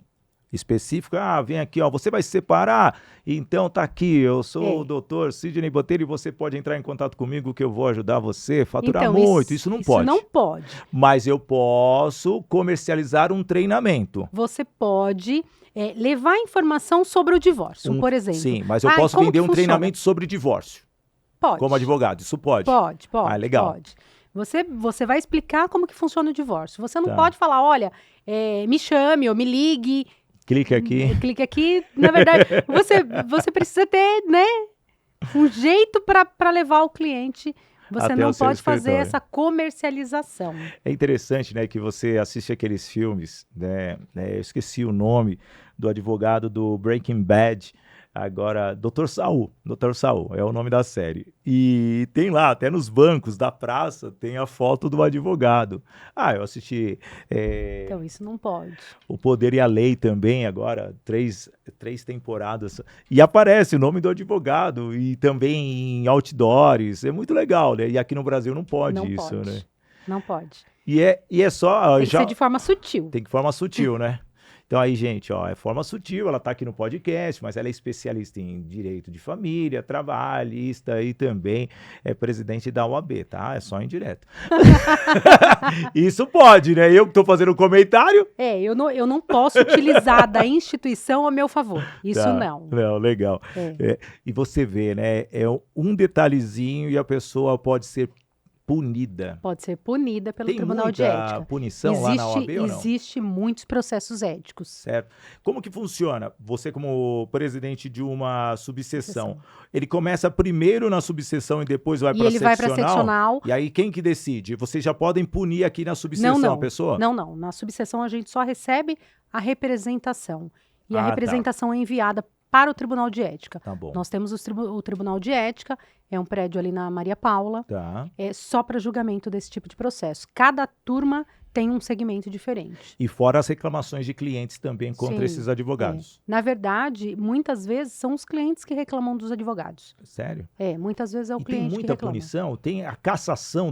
[SPEAKER 1] específico. Vem aqui, ó, você vai se separar? Então tá aqui, eu sou o doutor Sidney Botelho e você pode entrar em contato comigo que eu vou ajudar você a faturar
[SPEAKER 2] Então,
[SPEAKER 1] muito. Isso não pode.
[SPEAKER 2] Isso não pode.
[SPEAKER 1] Mas eu posso comercializar um treinamento.
[SPEAKER 2] Você pode levar informação sobre o divórcio, por exemplo.
[SPEAKER 1] Sim, mas eu posso vender um treinamento sobre divórcio.
[SPEAKER 2] Pode.
[SPEAKER 1] Como advogado, isso pode?
[SPEAKER 2] Pode.
[SPEAKER 1] Legal.
[SPEAKER 2] Pode. Você vai explicar como que funciona o divórcio. Você não pode falar, olha, me chame ou me ligue.
[SPEAKER 1] Clique aqui.
[SPEAKER 2] Clique aqui. Na verdade, você precisa ter, né, um jeito para levar o cliente. Você
[SPEAKER 1] Até
[SPEAKER 2] não
[SPEAKER 1] o seu
[SPEAKER 2] pode fazer
[SPEAKER 1] escritório.
[SPEAKER 2] essa comercialização.
[SPEAKER 1] É interessante, né, que você assiste aqueles filmes, né, eu esqueci o nome do advogado do Breaking Bad, agora, Dr. Saul é o nome da série. E tem lá, até nos bancos da praça, tem a foto do advogado. Eu assisti
[SPEAKER 2] Então, isso não pode.
[SPEAKER 1] O Poder e a Lei também, agora, três temporadas. E aparece o nome do advogado, e também em outdoors, é muito legal, né? E aqui no Brasil não pode
[SPEAKER 2] Né? Não pode.
[SPEAKER 1] E é só...
[SPEAKER 2] Tem que ser de forma sutil.
[SPEAKER 1] Tem que forma sutil, né? Então aí, gente, ó, é forma sutil, ela está aqui no podcast, mas ela é especialista em direito de família, trabalhista e também é presidente da OAB, tá? É só indireto. Isso pode, né? Eu que estou fazendo um comentário.
[SPEAKER 2] Eu não posso utilizar da instituição a meu favor. Isso
[SPEAKER 1] Tá.
[SPEAKER 2] não.
[SPEAKER 1] Não, legal.
[SPEAKER 2] É.
[SPEAKER 1] E você vê, né? É um detalhezinho e a pessoa pode ser punida.
[SPEAKER 2] Pode ser punida pelo
[SPEAKER 1] Tem
[SPEAKER 2] Tribunal de
[SPEAKER 1] muita
[SPEAKER 2] Ética.
[SPEAKER 1] punição lá na OAB ou não?
[SPEAKER 2] Existe muitos processos éticos.
[SPEAKER 1] Certo. Como que funciona? Você, como presidente de uma subseção, ele começa primeiro na subseção e depois vai para a seccional?
[SPEAKER 2] E ele vai para a seccional.
[SPEAKER 1] E aí quem que decide? Vocês já podem punir aqui na subseção a pessoa?
[SPEAKER 2] Não. Na subseção a gente só recebe a representação. E a
[SPEAKER 1] Ah, tá.
[SPEAKER 2] representação é enviada para o Tribunal de Ética.
[SPEAKER 1] Tá bom.
[SPEAKER 2] Nós temos o Tribunal de Ética, é um prédio ali na Maria Paula,
[SPEAKER 1] Tá.
[SPEAKER 2] é só para julgamento desse tipo de processo. Cada turma tem um segmento diferente.
[SPEAKER 1] E fora as reclamações de clientes também contra
[SPEAKER 2] Sim,
[SPEAKER 1] esses advogados.
[SPEAKER 2] Na verdade, muitas vezes são os clientes que reclamam dos advogados.
[SPEAKER 1] Sério?
[SPEAKER 2] Muitas vezes é o
[SPEAKER 1] E tem
[SPEAKER 2] cliente que
[SPEAKER 1] muita
[SPEAKER 2] reclama.
[SPEAKER 1] punição? Tem a cassação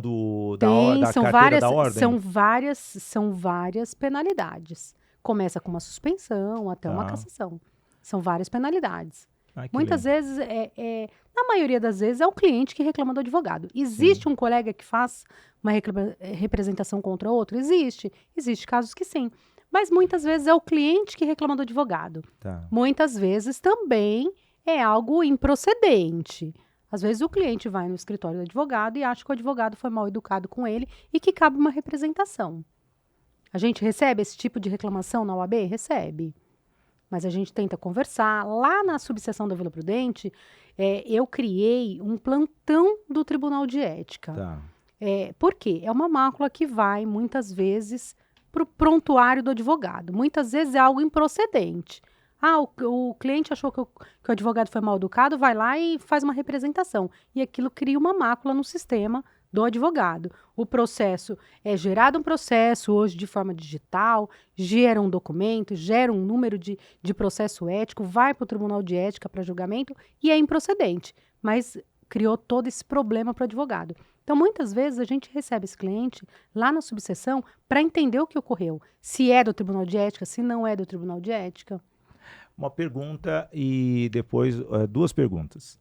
[SPEAKER 1] da
[SPEAKER 2] São
[SPEAKER 1] carteira
[SPEAKER 2] várias,
[SPEAKER 1] da ordem?
[SPEAKER 2] são várias penalidades. Começa com uma suspensão até uma
[SPEAKER 1] Tá.
[SPEAKER 2] cassação. São várias penalidades.
[SPEAKER 1] Ai, que
[SPEAKER 2] Muitas
[SPEAKER 1] legal.
[SPEAKER 2] vezes, na maioria das vezes, é o cliente que reclama do advogado. Existe um colega que faz uma representação contra outro? Existe. Existe casos que sim. Mas muitas vezes é o cliente que reclama do advogado.
[SPEAKER 1] Tá.
[SPEAKER 2] Muitas vezes também é algo improcedente. Às vezes o cliente vai no escritório do advogado e acha que o advogado foi mal educado com ele e que cabe uma representação. A gente recebe esse tipo de reclamação na OAB? Recebe. Mas a gente tenta conversar. Lá na subseção da Vila Prudente, eu criei um plantão do Tribunal de Ética.
[SPEAKER 1] Tá.
[SPEAKER 2] Por quê? É uma mácula que vai, muitas vezes, para o prontuário do advogado. Muitas vezes é algo improcedente. O cliente achou que o advogado foi mal educado, vai lá e faz uma representação. E aquilo cria uma mácula no sistema do advogado. O processo é gerado um processo hoje de forma digital, gera um documento, gera um número de processo ético, vai para o Tribunal de Ética para julgamento e é improcedente, mas criou todo esse problema para o advogado. Então, muitas vezes, a gente recebe esse cliente lá na subseção para entender o que ocorreu. Se é do Tribunal de Ética, se não é do Tribunal de Ética.
[SPEAKER 1] Uma pergunta e depois duas perguntas.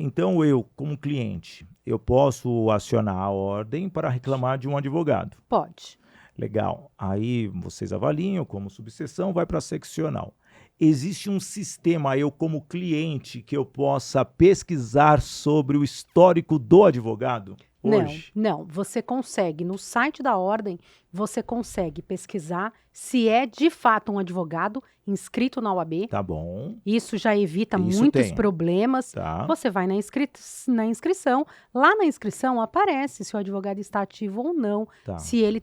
[SPEAKER 1] Então, eu, como cliente, eu posso acionar a ordem para reclamar de um advogado?
[SPEAKER 2] Pode.
[SPEAKER 1] Legal. Aí vocês avaliam como subseção, vai para a seccional. Existe um sistema, eu como cliente, que eu possa pesquisar sobre o histórico do advogado hoje?
[SPEAKER 2] Não. Você consegue, no site da ordem, você consegue pesquisar se é de fato um advogado inscrito na OAB.
[SPEAKER 1] Tá bom.
[SPEAKER 2] Isso já evita
[SPEAKER 1] Isso
[SPEAKER 2] muitos
[SPEAKER 1] tem.
[SPEAKER 2] problemas.
[SPEAKER 1] Tá.
[SPEAKER 2] Você vai na inscrição. Lá na inscrição aparece se o advogado está ativo ou não.
[SPEAKER 1] Tá.
[SPEAKER 2] Se ele,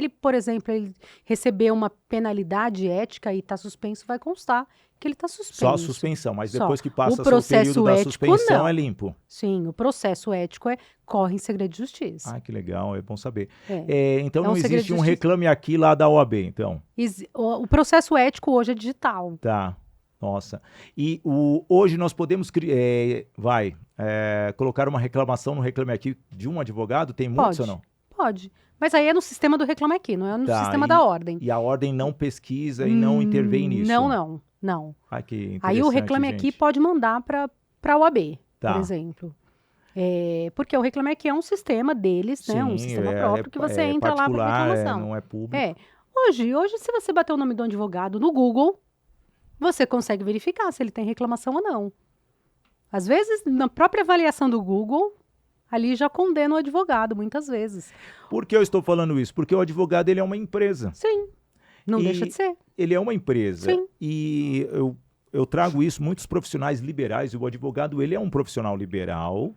[SPEAKER 2] por exemplo, ele recebeu uma penalidade ética e está suspenso, vai constar que ele está suspenso.
[SPEAKER 1] Só a suspensão, mas
[SPEAKER 2] Só.
[SPEAKER 1] depois que
[SPEAKER 2] O
[SPEAKER 1] passa o
[SPEAKER 2] processo
[SPEAKER 1] período da
[SPEAKER 2] ético,
[SPEAKER 1] suspensão
[SPEAKER 2] não.
[SPEAKER 1] é limpo.
[SPEAKER 2] Sim, o processo ético corre em segredo de justiça.
[SPEAKER 1] Ah, que legal, é bom saber.
[SPEAKER 2] É.
[SPEAKER 1] Então
[SPEAKER 2] É um
[SPEAKER 1] não
[SPEAKER 2] segredo
[SPEAKER 1] existe
[SPEAKER 2] de
[SPEAKER 1] um
[SPEAKER 2] justiça.
[SPEAKER 1] reclame aqui lá da OAB, então.
[SPEAKER 2] O processo ético hoje é digital.
[SPEAKER 1] Tá, nossa. E hoje nós podemos colocar uma reclamação no Reclame Aqui de um advogado? Tem muitos ou não?
[SPEAKER 2] Pode. Mas aí é no sistema do Reclame Aqui, não é no
[SPEAKER 1] Tá,
[SPEAKER 2] sistema da ordem.
[SPEAKER 1] E a ordem não pesquisa e não intervém nisso?
[SPEAKER 2] Não.
[SPEAKER 1] Ah, que
[SPEAKER 2] Aí o
[SPEAKER 1] interessante,
[SPEAKER 2] Reclame Aqui
[SPEAKER 1] gente.
[SPEAKER 2] pode mandar para a OAB,
[SPEAKER 1] Tá.
[SPEAKER 2] por exemplo. Porque o Reclame Aqui é um sistema deles, né? Um
[SPEAKER 1] Sim,
[SPEAKER 2] sistema próprio que você entra lá para
[SPEAKER 1] particular,
[SPEAKER 2] reclamação.
[SPEAKER 1] não é público.
[SPEAKER 2] Hoje, se você bater o nome do advogado no Google, você consegue verificar se ele tem reclamação ou não. Às vezes, na própria avaliação do Google, ali já condena o advogado, muitas vezes.
[SPEAKER 1] Por que eu estou falando isso? Porque o advogado ele é uma empresa.
[SPEAKER 2] Sim, não deixa de ser.
[SPEAKER 1] Ele é uma empresa.
[SPEAKER 2] Sim.
[SPEAKER 1] E eu trago isso, muitos profissionais liberais, e o advogado ele é um profissional liberal,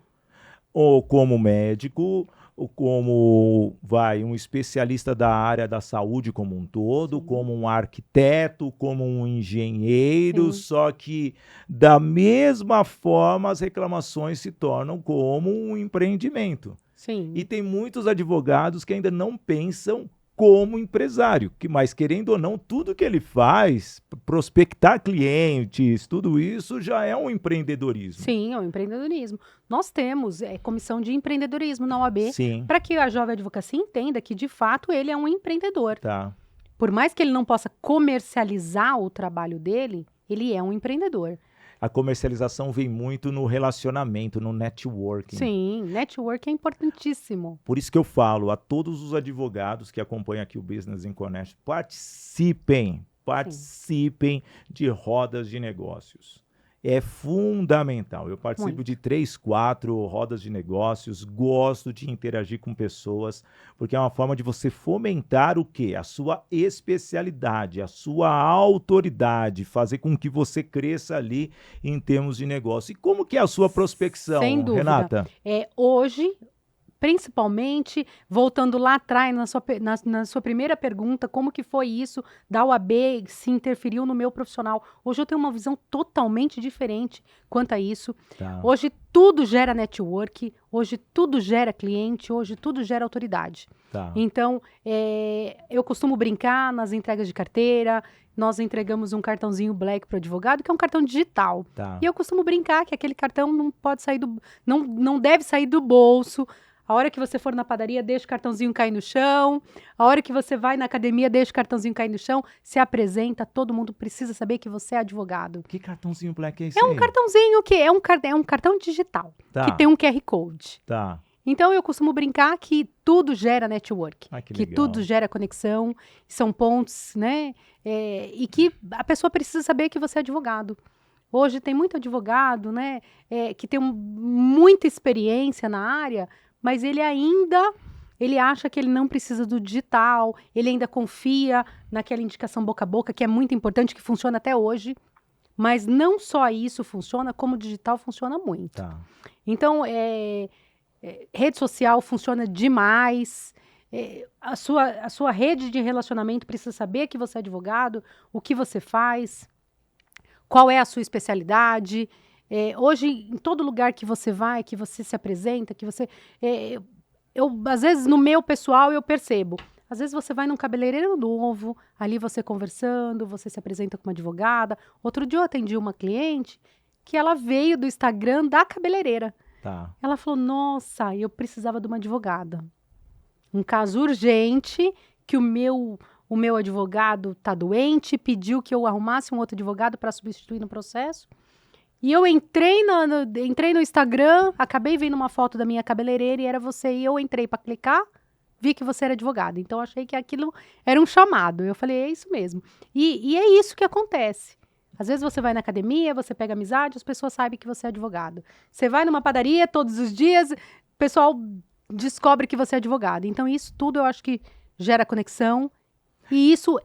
[SPEAKER 1] ou como médico, ou como um especialista da área da saúde como um todo, como um arquiteto, como um engenheiro,
[SPEAKER 2] Sim.
[SPEAKER 1] só que da mesma forma as reclamações se tornam como um empreendimento.
[SPEAKER 2] Sim.
[SPEAKER 1] E tem muitos advogados que ainda não pensam como empresário, mas querendo ou não, tudo que ele faz, prospectar clientes, tudo isso já é um empreendedorismo.
[SPEAKER 2] Sim, é o empreendedorismo. Nós temos comissão de empreendedorismo na OAB
[SPEAKER 1] Sim.
[SPEAKER 2] para que a Jovem Advocacia entenda que, de fato, ele é um empreendedor.
[SPEAKER 1] Tá.
[SPEAKER 2] por mais que ele não possa comercializar o trabalho dele, ele é um empreendedor.
[SPEAKER 1] A comercialização vem muito no relacionamento, no networking.
[SPEAKER 2] Sim, network é importantíssimo.
[SPEAKER 1] Por isso que eu falo a todos os advogados que acompanham aqui o Business in Connection, participem de rodas de negócios. É fundamental. Eu participo
[SPEAKER 2] Muito.
[SPEAKER 1] de 3, 4 rodas de negócios, gosto de interagir com pessoas, porque é uma forma de você fomentar o quê? A sua especialidade, a sua autoridade, fazer com que você cresça ali em termos de negócio. E como que é a sua prospecção,
[SPEAKER 2] Sem dúvida.
[SPEAKER 1] Renata?
[SPEAKER 2] Hoje, principalmente, voltando lá atrás na sua primeira pergunta, como que foi isso da OAB se interferiu no meu profissional? Hoje eu tenho uma visão totalmente diferente quanto a isso.
[SPEAKER 1] Tá.
[SPEAKER 2] Hoje tudo gera network, hoje tudo gera cliente, hoje tudo gera autoridade.
[SPEAKER 1] Tá.
[SPEAKER 2] Então, eu costumo brincar nas entregas de carteira, nós entregamos um cartãozinho Black para o advogado, que é um cartão digital.
[SPEAKER 1] Tá.
[SPEAKER 2] E eu costumo brincar que aquele cartão não pode sair não deve sair do bolso. A hora que você for na padaria, deixa o cartãozinho cair no chão. A hora que você vai na academia, deixa o cartãozinho cair no chão. Se apresenta, todo mundo precisa saber que você é advogado.
[SPEAKER 1] Que cartãozinho Black é esse
[SPEAKER 2] É um
[SPEAKER 1] aí?
[SPEAKER 2] cartãozinho que é um cartão digital,
[SPEAKER 1] Tá.
[SPEAKER 2] que tem um QR Code.
[SPEAKER 1] Tá.
[SPEAKER 2] Então, eu costumo brincar que tudo gera network,
[SPEAKER 1] Ah, que
[SPEAKER 2] que
[SPEAKER 1] legal.
[SPEAKER 2] tudo gera conexão, são pontos, né? E que a pessoa precisa saber que você é advogado. Hoje tem muito advogado, né, que tem muita experiência na área, mas ele acha que ele não precisa do digital, ele ainda confia naquela indicação boca a boca, que é muito importante, que funciona até hoje. Mas não só isso funciona, como o digital funciona muito.
[SPEAKER 1] Tá.
[SPEAKER 2] Então, rede social funciona demais. A sua rede de relacionamento precisa saber que você é advogado, o que você faz, qual é a sua especialidade. Hoje, em todo lugar que você vai, que você se apresenta, que você... às vezes, no meu pessoal, eu percebo. Às vezes, você vai num cabeleireiro novo, ali você conversando, você se apresenta como advogada. Outro dia, eu atendi uma cliente que ela veio do Instagram da cabeleireira.
[SPEAKER 1] Tá.
[SPEAKER 2] Ela falou, nossa, eu precisava de uma advogada. Um caso urgente, que o meu advogado está doente, pediu que eu arrumasse um outro advogado para substituir no processo. E eu entrei no Instagram, acabei vendo uma foto da minha cabeleireira e era você. E eu entrei para clicar, vi que você era advogado. Então, achei que aquilo era um chamado. Eu falei, é isso mesmo. E é isso que acontece. Às vezes você vai na academia, você pega amizade, as pessoas sabem que você é advogado. Você vai numa padaria todos os dias, o pessoal descobre que você é advogado. Então, isso tudo eu acho que gera conexão. E isso,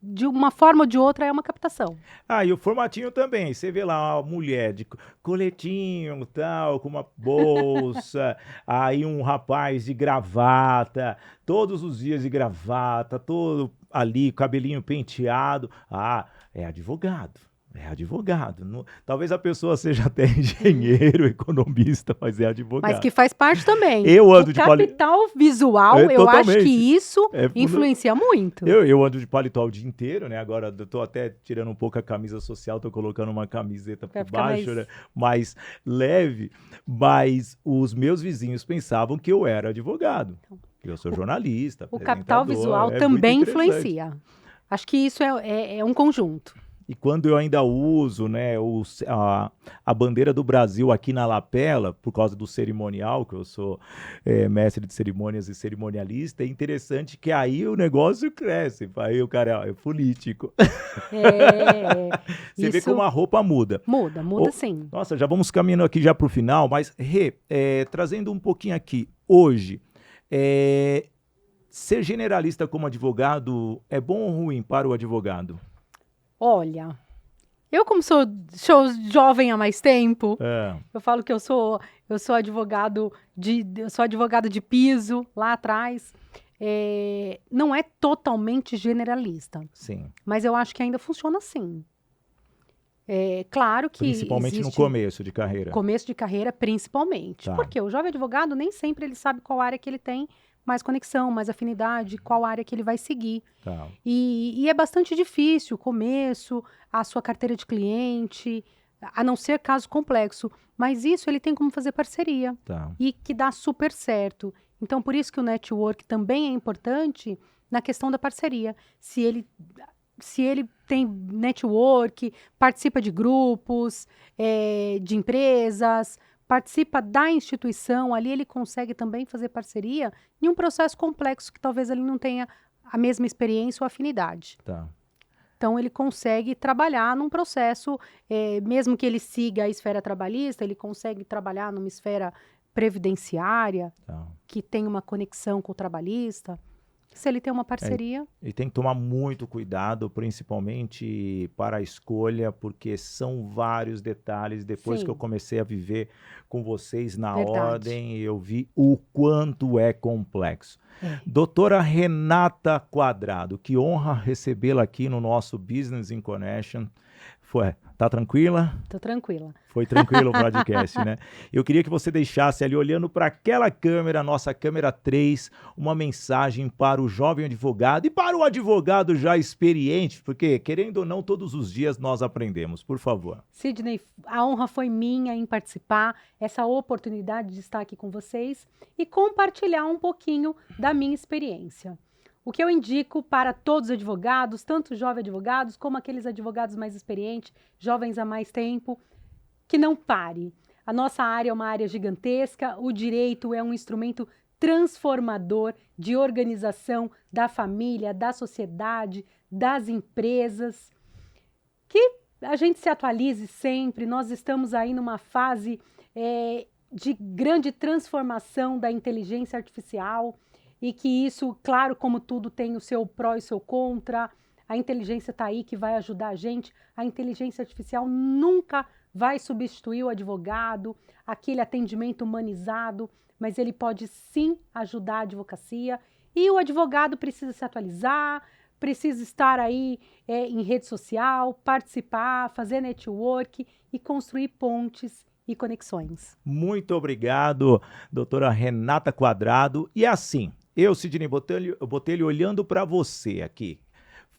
[SPEAKER 2] de uma forma ou de outra, é uma captação.
[SPEAKER 1] Ah, e o formatinho também. Você vê lá uma mulher de coletinho, tal, com uma bolsa, aí um rapaz de gravata, todos os dias de gravata, todo ali, cabelinho penteado. Ah, é advogado. É advogado. Talvez a pessoa seja até engenheiro, economista, mas é advogado.
[SPEAKER 2] Mas que faz parte também.
[SPEAKER 1] Eu ando
[SPEAKER 2] o
[SPEAKER 1] de
[SPEAKER 2] capital visual, eu acho
[SPEAKER 1] totalmente.
[SPEAKER 2] que isso influencia muito.
[SPEAKER 1] Eu ando de paletó o dia inteiro, né? Agora eu tô até tirando um pouco a camisa social, tô colocando uma camiseta por baixo, né? Mais leve. Mas os meus vizinhos pensavam que eu era advogado. Eu sou jornalista,
[SPEAKER 2] O capital visual
[SPEAKER 1] é
[SPEAKER 2] também
[SPEAKER 1] muito interessante.
[SPEAKER 2] influencia. Acho que isso é um conjunto.
[SPEAKER 1] E quando eu ainda uso, né, a bandeira do Brasil aqui na lapela, por causa do cerimonial, que eu sou mestre de cerimônias e cerimonialista, é interessante que aí o negócio cresce. Aí o cara é político. Você vê como a roupa muda.
[SPEAKER 2] Muda sim.
[SPEAKER 1] Nossa, já vamos caminhando aqui já para o final, mas trazendo um pouquinho aqui, hoje, ser generalista como advogado é bom ou ruim para o advogado?
[SPEAKER 2] Olha, eu como sou jovem há mais tempo, eu falo que eu sou advogado de piso lá atrás. Não é totalmente generalista.
[SPEAKER 1] Sim.
[SPEAKER 2] Mas eu acho que ainda funciona assim. Claro que
[SPEAKER 1] principalmente no começo de carreira.
[SPEAKER 2] Começo de carreira, principalmente.
[SPEAKER 1] Tá.
[SPEAKER 2] Porque o jovem advogado nem sempre ele sabe qual área que ele tem mais conexão, mais afinidade, qual área que ele vai seguir.
[SPEAKER 1] Tá.
[SPEAKER 2] E é bastante difícil o começo, a sua carteira de cliente, a não ser caso complexo. Mas isso ele tem como fazer parceria.
[SPEAKER 1] Tá.
[SPEAKER 2] E que dá super certo. Então, por isso que o network também é importante na questão da parceria. Se ele tem network, participa de grupos, de empresas, participa da instituição, ali ele consegue também fazer parceria em um processo complexo que talvez ele não tenha a mesma experiência ou afinidade.
[SPEAKER 1] Tá.
[SPEAKER 2] Então, ele consegue trabalhar num processo, mesmo que ele siga a esfera trabalhista, ele consegue trabalhar numa esfera previdenciária,
[SPEAKER 1] Tá.
[SPEAKER 2] que tem uma conexão com o trabalhista. Se ele tem uma parceria...
[SPEAKER 1] E tem que tomar muito cuidado, principalmente para a escolha, porque são vários detalhes. Depois
[SPEAKER 2] Sim.
[SPEAKER 1] que eu comecei a viver com vocês na
[SPEAKER 2] Verdade.
[SPEAKER 1] ordem, eu vi o quanto é complexo. Doutora Renata Quadrado, que honra recebê-la aqui no nosso Business in Connection. Tá tranquila?
[SPEAKER 2] Tô tranquila.
[SPEAKER 1] Foi tranquilo o podcast, né? Eu queria que você deixasse ali, olhando para aquela câmera, nossa câmera 3, uma mensagem para o jovem advogado e para o advogado já experiente, porque, querendo ou não, todos os dias nós aprendemos. Por favor.
[SPEAKER 2] Sidney, a honra foi minha em participar, essa oportunidade de estar aqui com vocês e compartilhar um pouquinho da minha experiência. O que eu indico para todos os advogados, tanto jovens advogados como aqueles advogados mais experientes, jovens há mais tempo, que não pare. A nossa área é uma área gigantesca, o direito é um instrumento transformador de organização da família, da sociedade, das empresas. Que a gente se atualize sempre, nós estamos aí numa fase de grande transformação da inteligência artificial, e que isso, claro, como tudo, tem o seu pró e o seu contra. A inteligência está aí que vai ajudar a gente. A inteligência artificial nunca vai substituir o advogado, aquele atendimento humanizado, mas ele pode sim ajudar a advocacia. E o advogado precisa se atualizar, precisa estar aí em rede social, participar, fazer network e construir pontes e conexões.
[SPEAKER 1] Muito obrigado, doutora Renata Quadrado. E assim, eu, Sidney Botelho, olhando para você aqui,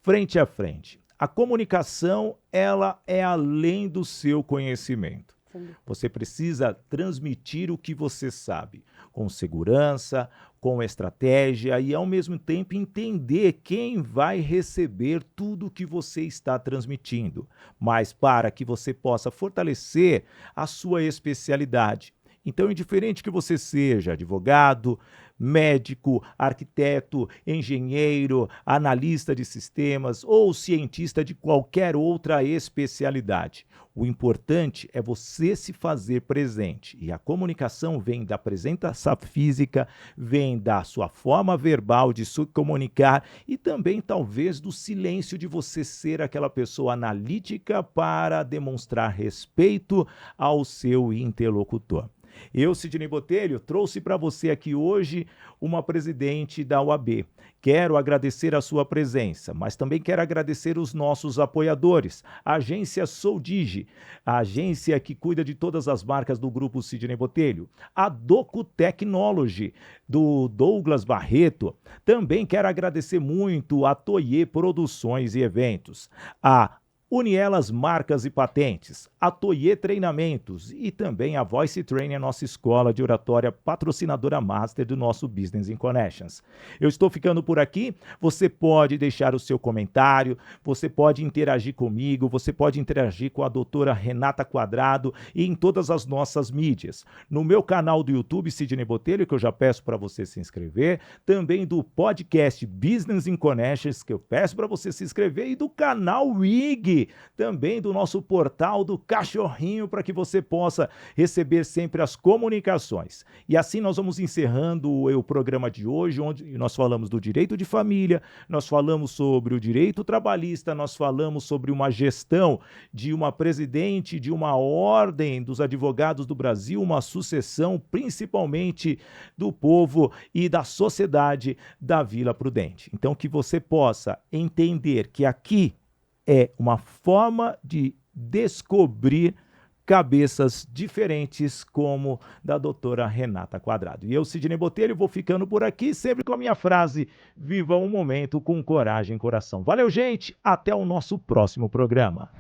[SPEAKER 1] frente a frente. A comunicação, ela é além do seu conhecimento.
[SPEAKER 2] Sim.
[SPEAKER 1] Você precisa transmitir o que você sabe, com segurança, com estratégia e, ao mesmo tempo, entender quem vai receber tudo que você está transmitindo, mas para que você possa fortalecer a sua especialidade. Então, indiferente que você seja advogado, médico, arquiteto, engenheiro, analista de sistemas ou cientista de qualquer outra especialidade, o importante é você se fazer presente. E a comunicação vem da presença física, vem da sua forma verbal de se comunicar e também, talvez, do silêncio de você ser aquela pessoa analítica para demonstrar respeito ao seu interlocutor. Eu, Sidney Botelho, trouxe para você aqui hoje uma presidente da OAB. Quero agradecer a sua presença, mas também quero agradecer os nossos apoiadores, a agência Soldigi, a agência que cuida de todas as marcas do grupo Sidney Botelho, a Docu Technology, do Douglas Barreto. Também quero agradecer muito a Toye Produções e Eventos, a Unielas Marcas e Patentes, a Toye Treinamentos e também a Voice Training, a nossa escola de oratória patrocinadora master do nosso Business in Connections. Eu estou ficando por aqui, você pode deixar o seu comentário, você pode interagir comigo, você pode interagir com a doutora Renata Quadrado e em todas as nossas mídias. No meu canal do YouTube, Sidney Botelho, que eu já peço para você se inscrever, também do podcast Business in Connections, que eu peço para você se inscrever, e do canal WIG, também do nosso portal do Cachorrinho, para que você possa receber sempre as comunicações. E assim nós vamos encerrando o programa de hoje, onde nós falamos do direito de família, nós falamos sobre o direito trabalhista, nós falamos sobre uma gestão de uma presidente de uma ordem dos advogados do Brasil, uma sucessão principalmente do povo e da sociedade da Vila Prudente. Então, que você possa entender que aqui é uma forma de descobrir cabeças diferentes como da doutora Renata Quadrado. E eu, Sidney Botelho, vou ficando por aqui, sempre com a minha frase: viva um momento com coragem e coração. Valeu, gente! Até o nosso próximo programa.